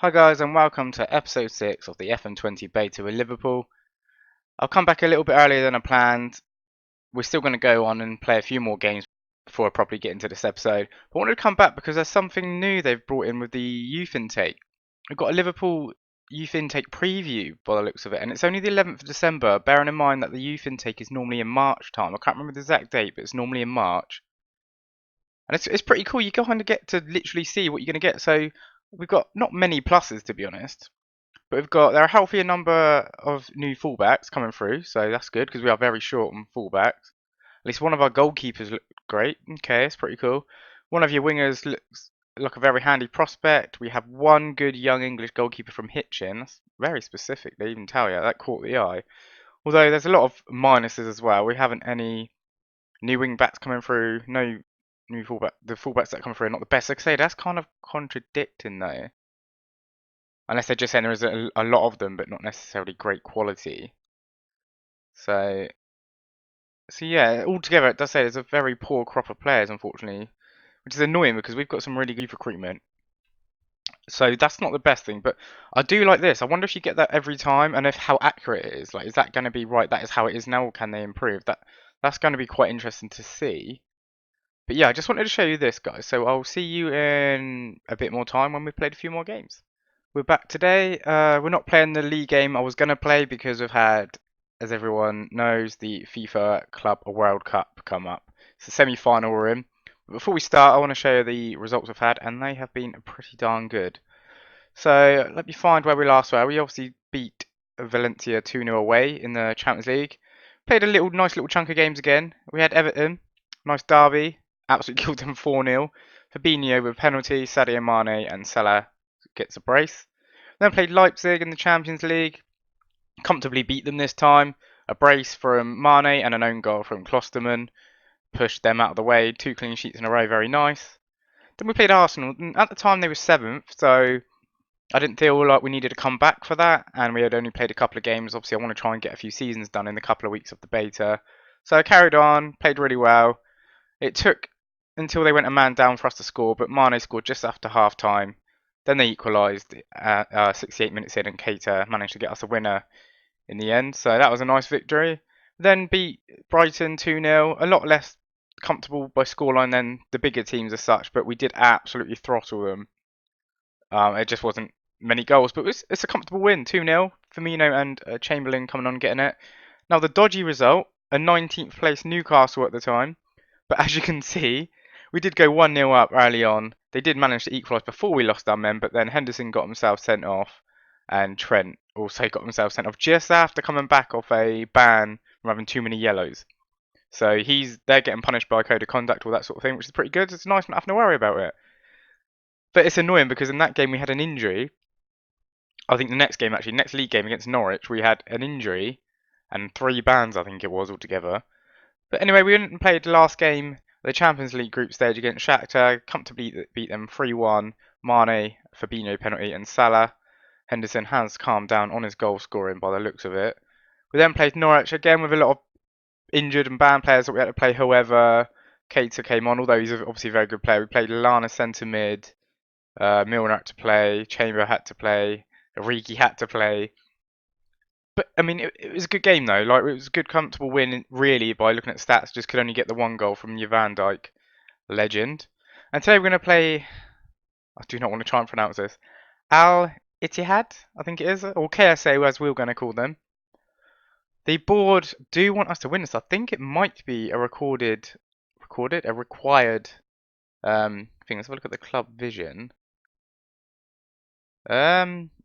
Hi guys and welcome to episode 6 of the FM20 beta with Liverpool. I'll come back a little bit earlier than I planned. We're still going to go on and play a few more games before I properly get into this episode. But I wanted to come back because there's something new they've brought in with the youth intake. We've got a Liverpool youth intake preview by the looks of it, and it's only the 11th of December, bearing in mind that the youth intake is normally in March time. I can't remember the exact date, but it's normally in March. And it's pretty cool. You kind of get to literally see what you're going to get. So we've got not many pluses, to be honest. But there are a healthier number of new fullbacks coming through, so that's good because we are very short on fullbacks. At least one of our goalkeepers look great. Okay, it's pretty cool. One of your wingers looks like a very handy prospect. We have one good young English goalkeeper from Hitchin. That's very specific, they even tell you. That caught the eye. Although there's a lot of minuses as well. We haven't any new wing backs coming through. No new fullback. The fullbacks that come through are not the best. Like I say, that's kind of contradicting though. Unless they're just saying there is a lot of them, but not necessarily great quality. So yeah, altogether it does say there's a very poor crop of players, unfortunately, which is annoying because we've got some really good recruitment. So that's not the best thing, but I do like this. I wonder if you get that every time, and if how accurate it is. Like, is that going to be right? That is how it is now, or can they improve? That's going to be quite interesting to see. But yeah, I just wanted to show you this, guys. So I'll see you in a bit more time when we've played a few more games. We're back today. We're not playing the league game I was going to play because we've had, as everyone knows, the FIFA Club World Cup come up. It's the semi-final we're in. But before we start, I want to show you the results we've had, and they have been pretty darn good. So let me find where we last were. We obviously beat Valencia 2-0 away in the Champions League. Played a nice little chunk of games again. We had Everton, nice derby, absolutely killed them 4-0. Fabinho with a penalty, Sadio Mane and Salah gets a brace. Then played Leipzig in the Champions League. Comfortably beat them this time. A brace from Mane and an own goal from Klosterman. Pushed them out of the way. 2 clean sheets in a row, very nice. Then we played Arsenal. At the time they were 7th, so I didn't feel like we needed to come back for that. And we had only played a couple of games. Obviously I want to try and get a few seasons done in the couple of weeks of the beta. So I carried on, played really well. It took until they went a man down for us to score, but Mane scored just after half time. Then they equalised at 68 minutes in, and Keita managed to get us a winner in the end. So that was a nice victory. Then beat Brighton 2-0. A lot less comfortable by scoreline than the bigger teams as such, but we did absolutely throttle them. It just wasn't many goals, but it's a comfortable win. 2-0. Firmino and Chamberlain coming on getting it. Now the dodgy result, a 19th place Newcastle at the time. But as you can see, we did go 1-0 up early on. They did manage to equalise before we lost our men, but then Henderson got himself sent off, and Trent also got himself sent off just after coming back off a ban from having too many yellows. So they're getting punished by code of conduct, all that sort of thing, which is pretty good. It's nice not having to worry about it. But it's annoying because in that game we had an injury. I think the next league game against Norwich, we had an injury and 3 bans, I think it was altogether. But anyway, we went and played the last game, the Champions League group stage against Shakhtar. Comfortably beat them 3-1. Mane, Fabinho penalty, and Salah. Henderson has calmed down on his goal scoring by the looks of it. We then played Norwich again with a lot of injured and banned players that we had to play. However, Keita came on, although he's obviously a very good player. We played Lallana centre mid. Milner had to play. Chamber had to play. Origi had to play. But I mean, it was a good game though. Like, it was a good, comfortable win. Really, by looking at stats, just could only get the 1 goal from your Van Dijk, legend. And today we're going to play. I do not want to try and pronounce this. Al Ittihad, I think it is, or KSA, as we're going to call them. The board do want us to win this. I think it might be a required thing. Let's have a look at the club vision. FIFA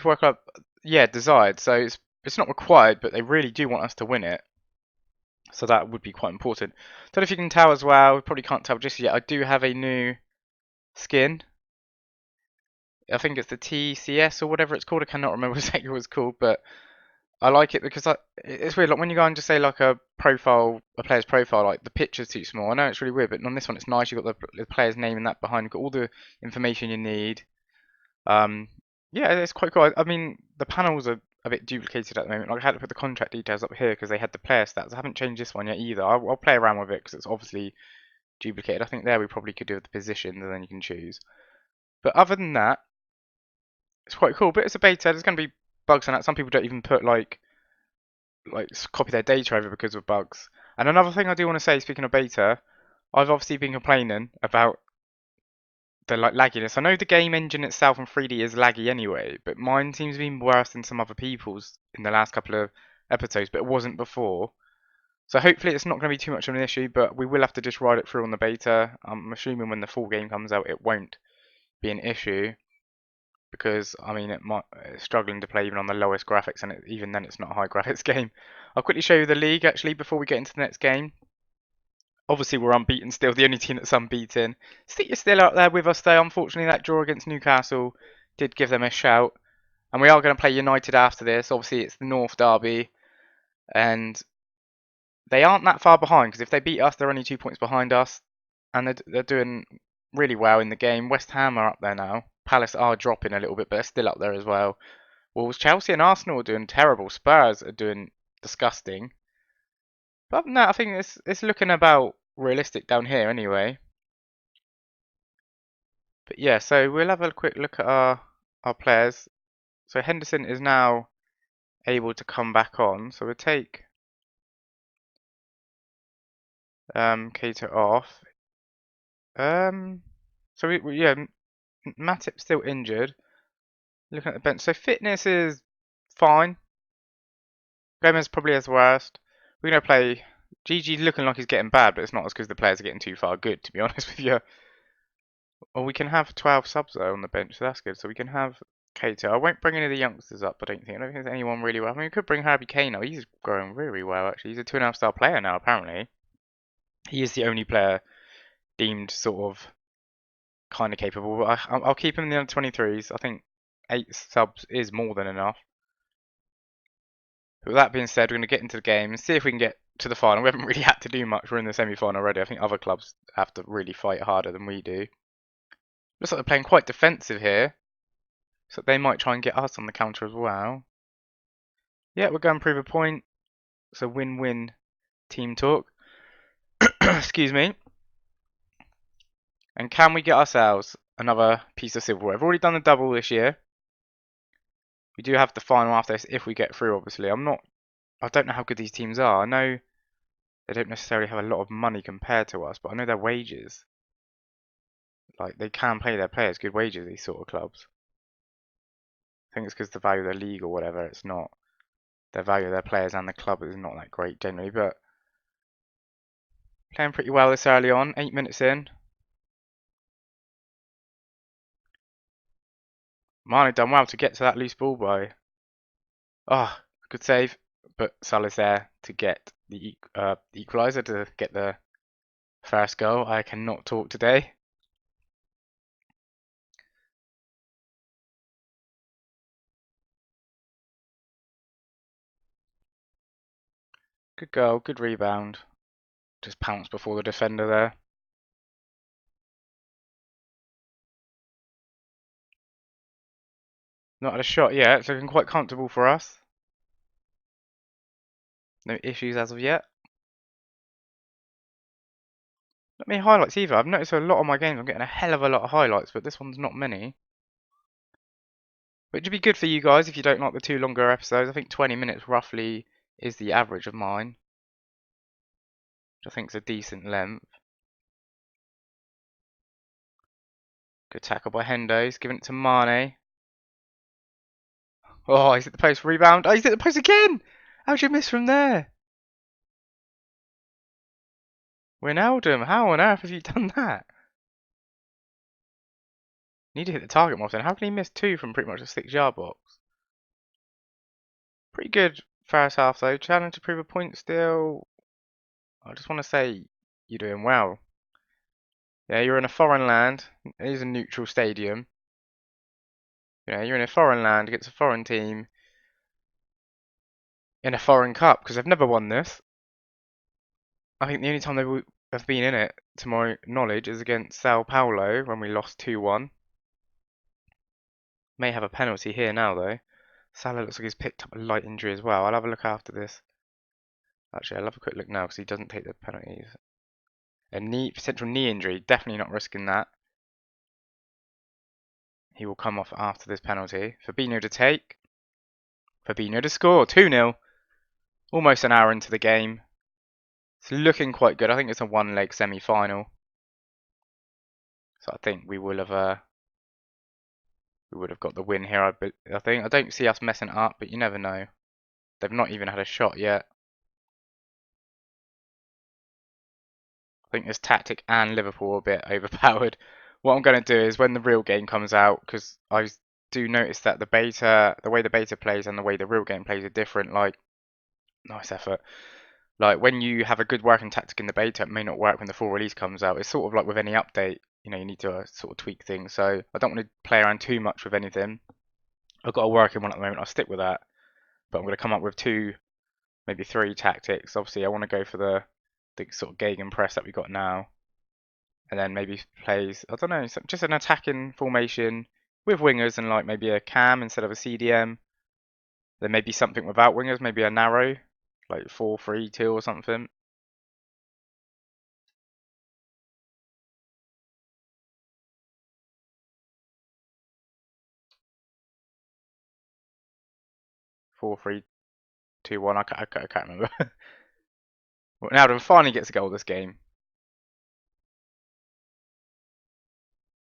World Cup, yeah, desired. So it's not required, but they really do want us to win it. So that would be quite important. Don't know if you can tell as well. We probably can't tell just yet. I do have a new skin. I think it's the TCS or whatever it's called. I cannot remember exactly what it's called, but I like it because it's weird. Like when you go and just say like a player's profile, like the picture's too small. I know it's really weird, but on this one it's nice. You've got the player's name and that behind. You've got all the information you need. Yeah, it's quite cool. I mean, the panels are a bit duplicated at the moment. Like I had to put the contract details up here because they had the player stats. I haven't changed this one yet either. I'll play around with it because it's obviously duplicated. I think there we probably could do with the positions and then you can choose. But other than that, it's quite cool. But it's a beta. There's going to be bugs on that. Some people don't even put like copy their data over because of bugs. And another thing I do want to say, speaking of beta, I've obviously been complaining about the lagginess. I know the game engine itself in 3D is laggy anyway, but mine seems to be worse than some other people's in the last couple of episodes, but it wasn't before. So hopefully it's not going to be too much of an issue, but we will have to just ride it through on the beta. I'm assuming when the full game comes out, it won't be an issue because I mean it's struggling to play even on the lowest graphics, and even then it's not a high graphics game. I'll quickly show you the league actually before we get into the next game. Obviously we're unbeaten still, the only team that's unbeaten. City are still out there with us though. Unfortunately that draw against Newcastle did give them a shout. And we are going to play United after this. Obviously it's the North Derby, and they aren't that far behind because if they beat us, they're only 2 points behind us, and they're doing really well in the game. West Ham are up there now. Palace are dropping a little bit, but they're still up there as well. Wolves, Chelsea, and Arsenal are doing terrible. Spurs are doing disgusting. But other than that, I think it's looking about realistic down here anyway. But yeah, so we'll have a quick look at our players. So Henderson is now able to come back on. So we'll take Cato off. So yeah, Matip's still injured. Looking at the bench, so fitness is fine. Gomez probably has the worst. We're gonna play GG looking like he's getting bad, but it's not as because the players are getting too far good, to be honest with you. Or we can have 12 subs though on the bench, so that's good. So we can have Cato. I won't bring any of the youngsters up, I don't think. I don't think there's anyone really well. I mean, we could bring Harvey Kane up. He's growing really well, actually. He's a 2.5-star player now, apparently. He is the only player deemed sort of kind of capable. But I'll keep him in the under 23s. I think 8 subs is more than enough. But with that being said, we're going to get into the game and see if we can get to the final. We haven't really had to do much. We're in the semi-final already. I think other clubs have to really fight harder than we do. Looks like they're playing quite defensive here. So they might try and get us on the counter as well. Yeah, we're going to prove a point. It's a win-win team talk. Excuse me. And can we get ourselves another piece of silverware? I've already done the double this year. We do have the final after this if we get through, obviously. I don't know how good these teams are. I know they don't necessarily have a lot of money compared to us, but I know their wages. Like, they can pay their players good wages, these sort of clubs. I think it's because the value of the league or whatever, it's not. The value of their players and the club is not that great generally, but playing pretty well this early on, 8 minutes in. Mane done well to get to that loose ball by. Oh, good save. But Salah's there to get the equaliser, to get the first goal. I cannot talk today. Good goal, good rebound. Just pounced before the defender there. Not had a shot yet, it's looking quite comfortable for us. No issues as of yet. Not many highlights either. I've noticed a lot of my games I'm getting a hell of a lot of highlights, but this one's not many. Which would be good for you guys if you don't like the 2 longer episodes. I think 20 minutes roughly is the average of mine, which I think is a decent length. Good tackle by Hendo. He's giving it to Mane. Oh, he's at the post. Rebound. Oh, he's at the post again! How'd you miss from there? Wijnaldum, how on earth have you done that? Need to hit the target more often. How can he miss 2 from pretty much a 6-yard box? Pretty good first half though. Challenge to prove a point still. I just want to say you're doing well. Yeah, you're in a foreign land. It is a neutral stadium. Yeah, you're in a foreign land against a foreign team in a foreign cup because they've never won this. I think the only time they have been in it, to my knowledge, is against Sao Paulo when we lost 2-1. May have a penalty here now though. Salah looks like he's picked up a light injury as well. I'll have a look after this. Actually, I'll have a quick look now because he doesn't take the penalties. A potential knee injury. Definitely not risking that. He will come off after this penalty. Fabinho to take. Fabinho to score. 2-0. Almost an hour into the game. It's looking quite good. I think it's a one-leg semi-final. So I think we would have got the win here. I think. I don't see us messing it up, but you never know. They've not even had a shot yet. I think this tactic and Liverpool are a bit overpowered. What I'm going to do is when the real game comes out, because I do notice that the way the beta plays and the way the real game plays are different. Like, nice effort. Like when you have a good working tactic in the beta, it may not work when the full release comes out. It's sort of like with any update, you need to sort of tweak things. So I don't want to play around too much with anything. I've got a working one at the moment. I'll stick with that, but I'm going to come up with 2, maybe 3 tactics. Obviously, I want to go for the sort of gegenpress that we got now, and then maybe plays, I don't know, just an attacking formation with wingers and like maybe a cam instead of a CDM. Then maybe something without wingers, maybe a narrow, like 4-3-2 or something. Four, three, 2-1. I can't remember. Well, Ronaldo finally gets a goal this game.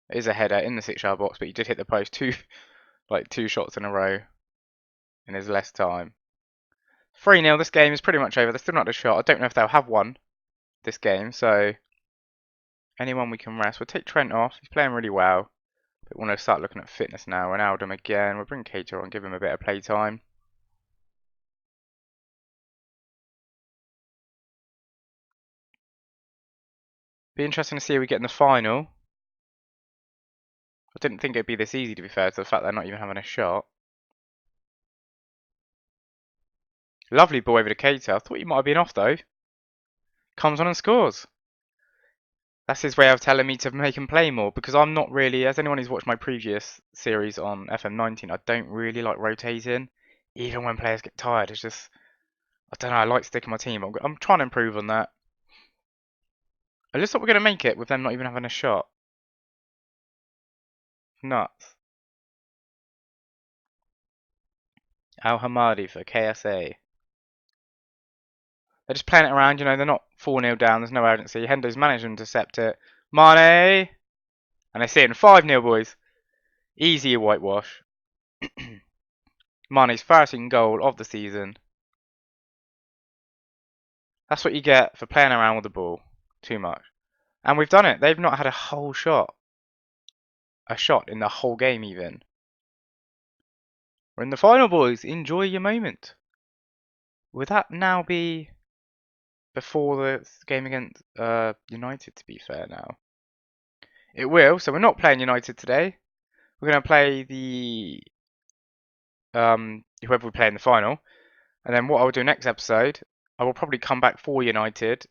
It is a header in the 6-yard box, but he did hit the post 2 shots in a row in his less time. 3-0. This game is pretty much over. They're still not a shot. I don't know if they'll have one this game, so anyone we can rest. We'll take Trent off. He's playing really well. But we want to start looking at fitness now. Ronaldo again. We'll bring Keita on, give him a bit of play time. Be interesting to see how we get in the final. I didn't think it'd be this easy, to be fair, to the fact they're not even having a shot. Lovely ball over to Keita. I thought he might have been off, though. Comes on and scores. That's his way of telling me to make him play more, because I'm not really, as anyone who's watched my previous series on FM19, I don't really like rotating, even when players get tired. It's just, I don't know, I like sticking my team. I'm trying to improve on that. It looks like we're going to make it with them not even having a shot. Nuts. Al Hamadi for KSA. They're just playing it around, they're not 4-0 down, there's no urgency. Hendo's managed to intercept it. Mane! And they see it in 5-0, boys. Easy whitewash. Mane's first goal of the season. That's what you get for playing around with the ball. Too much. And we've done it. They've not had a whole shot. A shot in the whole game, even. We're in the final, boys. Enjoy your moment. Would that now be before the game against United, to be fair now? It will. So we're not playing United today. We're going to play the whoever we play in the final. And then what I'll do next episode, I will probably come back for United.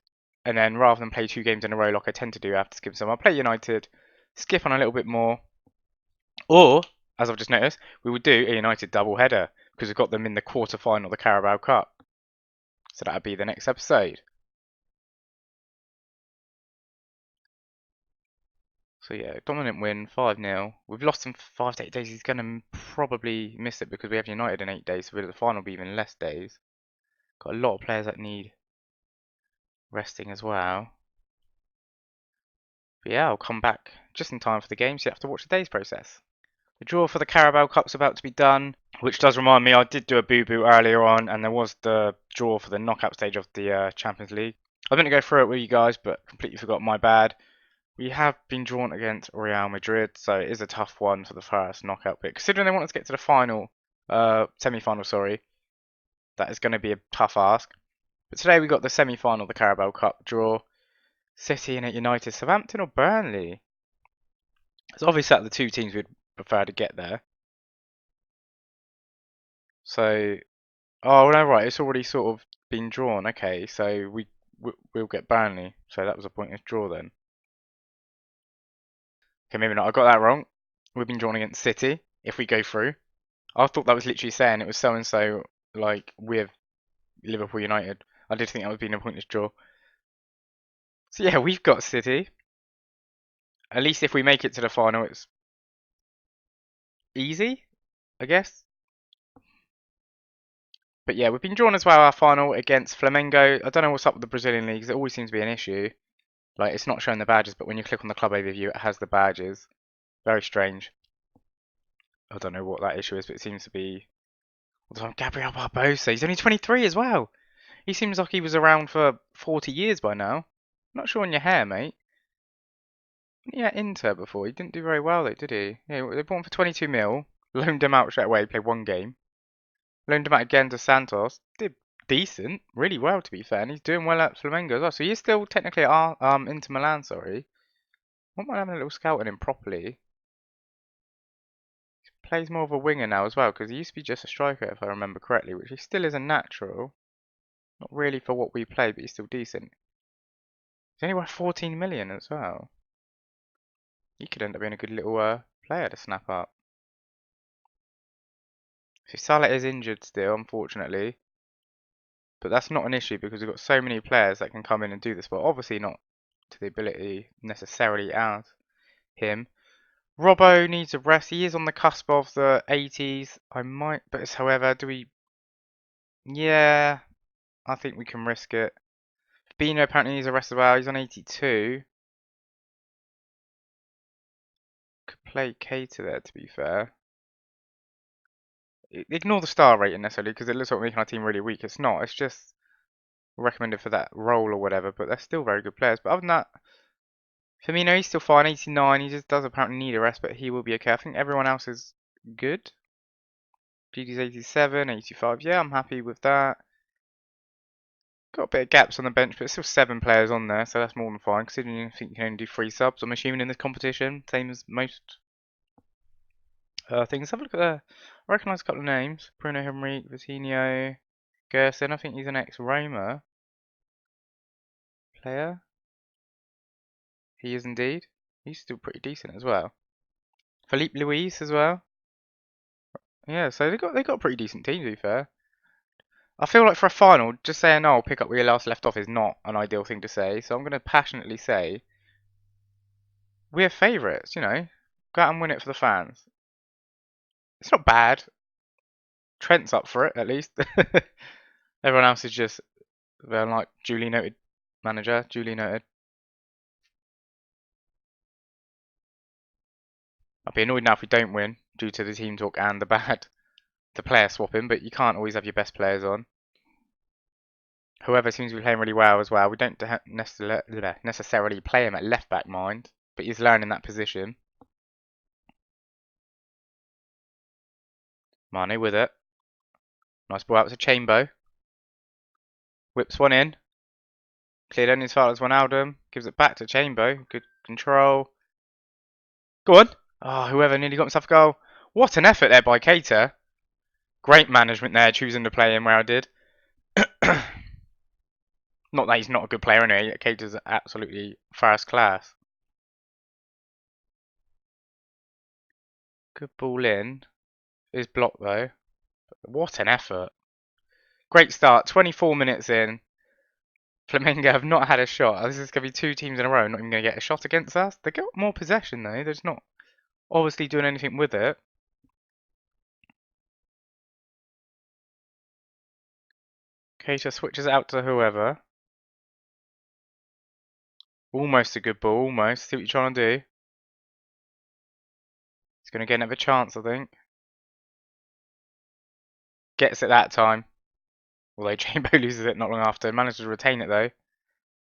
And then rather than play 2 games in a row like I tend to do after skipping some, I'll play United, skip on a little bit more. Or, as I've just noticed, we will do a United double header because we've got them in the quarter-final of the Carabao Cup. So that'll be the next episode. So yeah, dominant win, 5-0. We've lost him for 5 to 8 days. He's going to probably miss it because we have United in 8 days, so the final will be even less days. Got a lot of players that need resting as well. But yeah, I'll come back just in time for the game, so you have to watch the day's process. The draw for the Carabao Cup's about to be done, which does remind me I did do a boo-boo earlier on, and there was the draw for the knockout stage of the Champions League. I'm going to go through it with you guys, but completely forgot, my bad. We have been drawn against Real Madrid, so it is a tough one for the first knockout bit. Considering they want us to get to the final, semi-final, sorry, that is going to be a tough ask. But today we got the semi-final of the Carabao Cup draw. City and United, Southampton or Burnley? It's obvious that the 2 teams we'd prefer to get there. So, oh no, right, it's already sort of been drawn. Okay, so we'll get Burnley. So that was a pointless draw then. Okay, maybe not. I got that wrong. We've been drawn against City if we go through. I thought that was literally saying it was so and so like with Liverpool United. I did think that would be a pointless draw. So yeah, we've got City. At least if we make it to the final, it's easy, I guess. But yeah, we've been drawn as well our final against Flamengo. I don't know what's up with the Brazilian leagues. It always seems to be an issue. Like, it's not showing the badges, but when you click on the club overview, it has the badges. Very strange. I don't know what that issue is, but it seems to be... Gabriel Barbosa, he's only 23 as well. He seems like he was around for 40 years by now. Not sure on your hair, mate. Yeah, Inter before. He didn't do very well though, did he? Yeah, they bought him for 22 mil. Loaned him out straight away, played one game. Loaned him out again to Santos. Did decent, really well to be fair, and he's doing well at Flamengo as well. So he's still technically at Inter Milan, sorry. What am I having a little scout on him properly? He plays more of a winger now as well, because he used to be just a striker if I remember correctly, which he still is a natural. Not really for what we play, but he's still decent. He's only worth 14 million as well. He could end up being a good little player to snap up. So Salah is injured still, unfortunately. But that's not an issue because we've got so many players that can come in and do this, but obviously not to the ability necessarily as him. Robbo needs a rest. He is on the cusp of the 80s. I might, but however, do we... Yeah, I think we can risk it. Bino apparently needs a rest as well. He's on 82. Could play Cater there, to be fair. Ignore the star rating necessarily because it looks like we're making our team really weak. It's not. It's just recommended for that role or whatever, but they're still very good players. But other than that, Firmino, he's still fine, 89. He just does apparently need a rest, but he will be okay. I think everyone else is good. GD's 87, 85. Yeah, I'm happy with that. Got a bit of gaps on the bench, but still 7 players on there, so that's more than fine. Considering you think you can only do 3 subs, I'm assuming in this competition, same as most things. Let's have a look at the. I recognise a couple of names: Bruno Henrique, Vitinho, Gerson. I think he's an ex-Roma player. He is indeed. He's still pretty decent as well. Philippe Luis as well. Yeah, so they got a pretty decent team to be fair. I feel like for a final, just saying, "Oh, pick up where you last left off" is not an ideal thing to say. So I'm going to passionately say we're favourites. You know, go out and win it for the fans. It's not bad. Trent's up for it at least. Everyone else is just they're like duly noted manager, duly noted. I'll be annoyed now if we don't win due to the team talk and the player swapping, but you can't always have your best players on. Whoever seems to be playing really well as well. We don't necessarily play him at left back, mind, but he's learning that position. Mane with it. Nice ball out to Chambo. Whips one in. Cleared only as far as Wijnaldum. Gives it back to Chambo. Good control. Go on. Oh, whoever nearly got himself a goal. What an effort there by Keita. Great management there, choosing to play him where I did. Not that he's not a good player anyway. Keita's absolutely first class. Good ball in. Is blocked though. What an effort. Great start. 24 minutes in. Flamengo have not had a shot. This is going to be 2 teams in a row not even going to get a shot against us. They got more possession though. They're just not obviously doing anything with it. Keita switches out to whoever. Almost a good ball, almost. See what you're trying to do. He's going to get another chance, I think. Gets it that time. Although Chambo loses it not long after. Manages to retain it though.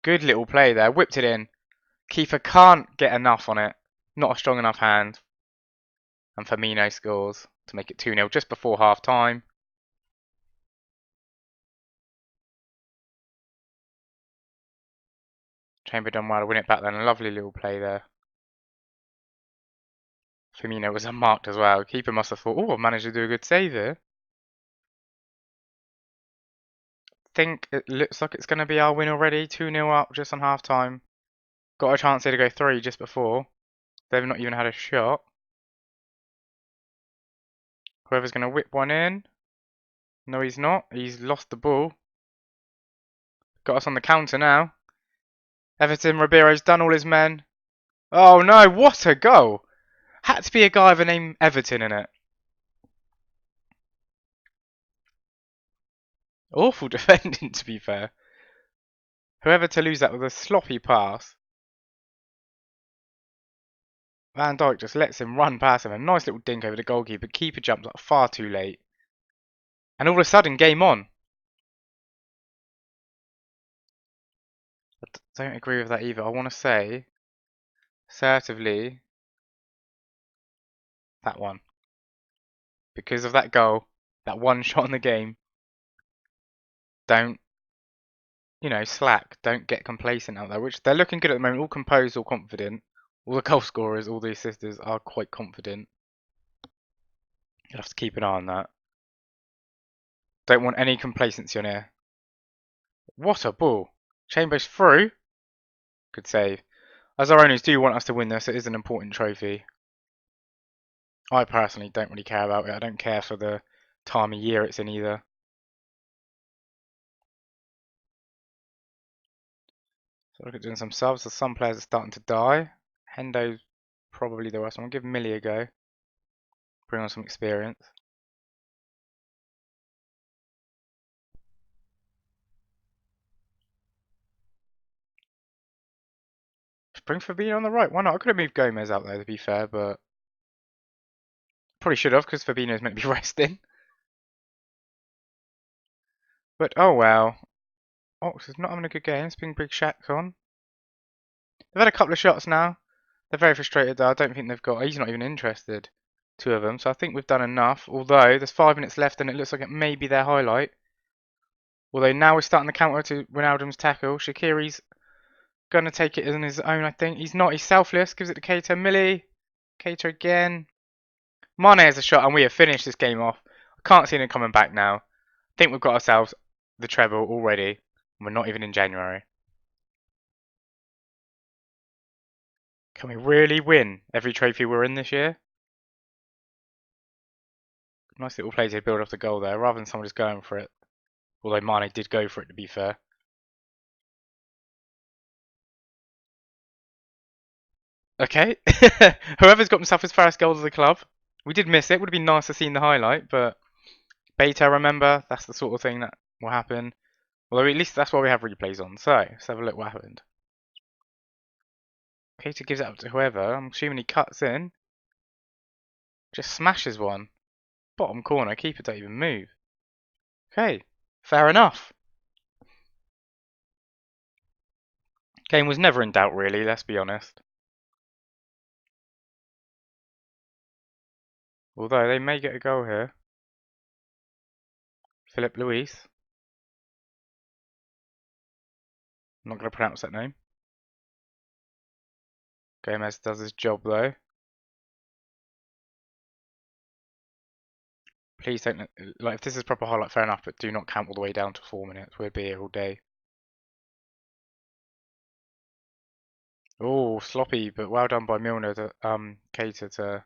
Good little play there. Whipped it in. Keeper can't get enough on it. Not a strong enough hand. And Firmino scores to make it 2-0 just before half time. Chamber done well to win it back then. A lovely little play there. Firmino was unmarked as well. Keeper must have thought, oh, I've managed to do a good save here. Think it looks like it's going to be our win already. 2-0 up just on half time. Got a chance here to go 3 just before. They've not even had a shot. Whoever's going to whip one in. No, he's not. He's lost the ball. Got us on the counter now. Everton, Ribeiro's done all his men. Oh no, what a goal! Had to be a guy with a name Everton in it. Awful defending, to be fair. Whoever to lose that with a sloppy pass. Van Dijk just lets him run past him. A nice little dink over the goalkeeper. Keeper jumps up far too late. And all of a sudden, game on. I don't agree with that either. I want to say, assertively, that one. Because of that goal, that one shot in the game, don't, slack. Don't get complacent out there, which they're looking good at the moment. All composed, all confident. All the goal scorers, all the assisters are quite confident. You'll have to keep an eye on that. Don't want any complacency on here. What a ball. Chambers through. Good save. As our owners do want us to win this, it is an important trophy. I personally don't really care about it. I don't care for the time of year it's in either. So look at doing some subs. Some players are starting to die. Hendo's probably the worst one. I'll give Millie a go. Bring on some experience. Just bring Fabinho on the right. Why not? I could have moved Gomez out there to be fair, but probably should have because Fabinho's meant to be resting. But oh well. Ox is not having a good game. It's been big shacks on. They've had a couple of shots now. They're very frustrated though. I don't think they've got. He's not even interested. Two of them. So I think we've done enough. Although there's 5 minutes left and it looks like it may be their highlight. Although now we're starting the counter to Ronaldo's tackle. Shaqiri's going to take it in his own, I think. He's not. He's selfless. Gives it to Keita. Millie. Keita again. Mane has a shot and we have finished this game off. I can't see them coming back now. I think we've got ourselves the treble already. We're not even in January. Can we really win every trophy we're in this year? Nice little play to build off the goal there, rather than someone just going for it. Although Mane did go for it, to be fair. Okay. Whoever's got himself his first goal of the club. We did miss it. Would have been nice to see the highlight, but beta, remember, that's the sort of thing that will happen. Although at least that's why we have replays on. So, let's have a look what happened. Keita gives it up to whoever. I'm assuming he cuts in. Just smashes one. Bottom corner. Keeper don't even move. Okay. Fair enough. Game was never in doubt, really. Let's be honest. Although they may get a goal here. Philip Luis. I'm not going to pronounce that name. Gomez does his job though. Please don't, like, if this is proper highlight, fair enough, but do not count all the way down to 4 minutes. We'll be here all day. Oh, sloppy, but well done by Milner to Keita to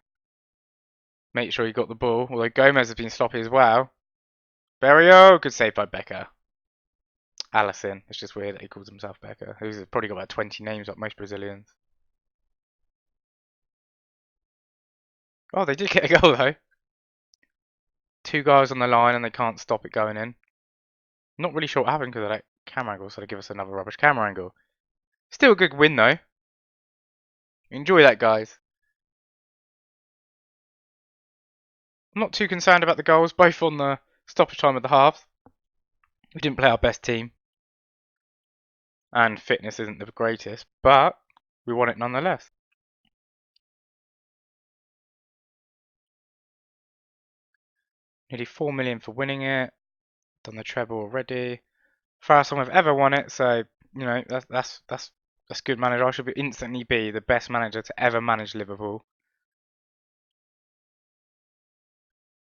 make sure he got the ball. Although Gomez has been sloppy as well. Berrio, good save by Becker. Allison, it's just weird that he calls himself Becker. He's probably got about 20 names like most Brazilians. Oh, they did get a goal though. 2 guys on the line and they can't stop it going in. Not really sure what happened because of that camera angle, so they give us another rubbish camera angle. Still a good win though. Enjoy that, guys. I'm not too concerned about the goals, both on the stoppage time of the half. We didn't play our best team. And fitness isn't the greatest, but we won it nonetheless. Nearly 4 million for winning it. Done the treble already. First time I've ever won it, so that's good manager. I should instantly be the best manager to ever manage Liverpool.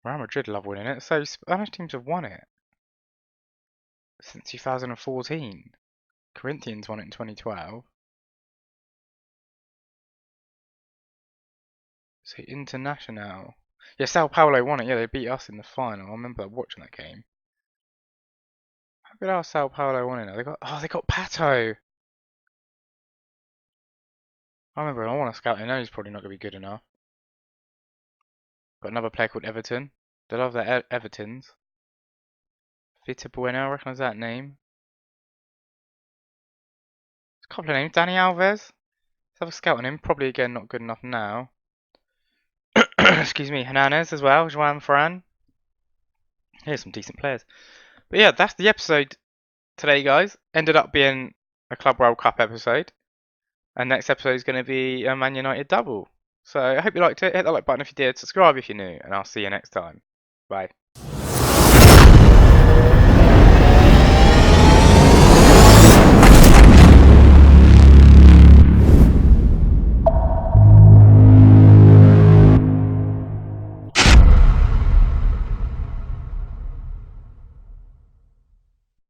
Real Madrid love winning it, so Spanish teams have won it since 2014. Corinthians won it in 2012. So International. Yeah, Sao Paulo won it. Yeah, they beat us in the final. I remember watching that game. How good are Sao Paulo winning it? They got Pato. I remember I want to scout him. I know he's probably not going to be good enough. Got another player called Everton. They love their Evertons. Vita Bueno, I recognise that name. There's a couple of names. Danny Alves. Let's have a scout on him. Probably again not good enough now. Excuse me. Hernandez as well. Joan Ferran. Here's some decent players. But yeah, that's the episode today, guys. Ended up being a Club World Cup episode. And next episode is going to be a Man United double. So I hope you liked it. Hit that like button if you did. Subscribe if you're new. And I'll see you next time. Bye.